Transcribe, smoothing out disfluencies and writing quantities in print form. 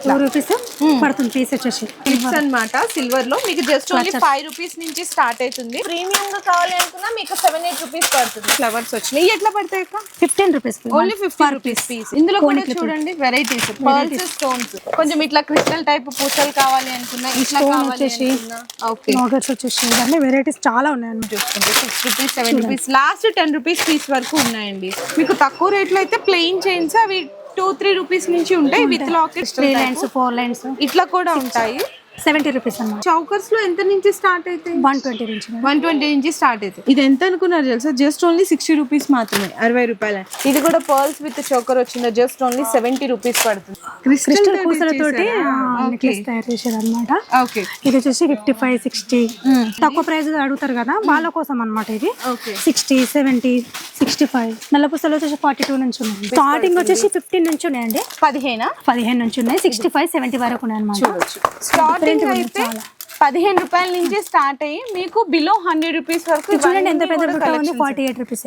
Rupees పడుతుంది piece వచ్చేసి tips అన్నమాట సిల్వర్ లో మీకు జస్ట్ ఓన్లీ 5 రూపీస్ నుంచి స్టార్ట్ అవుతుంది. ప్రీమియం గా కావాలి అనుకున్నా మీకు 7-8 రూపీస్ పడుతుంది. ఫ్లవర్స్ వచ్చినాయి ఎట్లా పడతాయి అక్క? 15 రూపీస్ ఓన్లీ 15 రూపీస్ పీస్. ఇందులో కూడా చూడండి వెరైటీస్ పర్ల్స్ స్టోన్స్ కొంచెం ఇట్లా క్రిస్టల్ టైప్ పూసలు కావాలి అనుకున్నా ఇట్లా కావాలి అనుకున్నా ఓకే నాగర్స్ వచ్చేసి ఇవన్నీ వెరైటీస్ చాలా ఉన్నాయి అన్నమాట. చూసుకుంటే 6 rupees 7 rupees last 10 rupees piece వరకు ఉన్నాయండి. మీకు తక్కువ రేట్లో అయితే ప్లెయిన్ చైన్స్ అవి 2-3 రూపీస్ నుంచి ఉంటాయి విత్ లాకెట్ 3 లైన్స్ 4 లైన్స్ ఇట్లా కూడా ఉంటాయి. 70 రూపీస్ అన్నమాట. చౌకర్స్ లో ఎంత నుంచి స్టార్ట్ అయితే 120 నుంచి 120 నుంచి స్టార్ట్ అవుతుంది. ఇది ఎంత అనుకున్నారు తెలుసా? జస్ట్ ఓన్లీ 60 రూపీస్ మాత్రమే, 60 రూపాయలు. ఇది కూడా పర్ల్స్ విత్ చోకర్ వచ్చింది, జస్ట్ ఓన్లీ 70 రూపీస్ పడుతుంది. క్రిస్టల్ పూసలతోటి నెక్లెస్ తయారు చేశారు అనమాట. ఓకే ఇది వచ్చేసి 55 60 తక్కువ ప్రైస్ అడుగుతారు కదా వాళ్ళ కోసం అన్నమాట. ఇది ఓకే 60 70 65 నల్ల పూసలు వచ్చేసి 42 నుంచి ఉన్నాయి. స్టార్టింగ్ వచ్చేసి 15 నుంచి ఉన్నాయండి. 15 నుంచి ఉన్నాయి. 65 70 వరకు ఉన్నాయి అనమాట. స్టార్టింగ్ అయితే 15 రూపాయల నుంచి స్టార్ట్ అయ్యి మీకు బిలో 100 రూపీస్ వరకు చూడండి ఎంత పెద్ద బుట్ట ఉంది. 48 రూపీస్.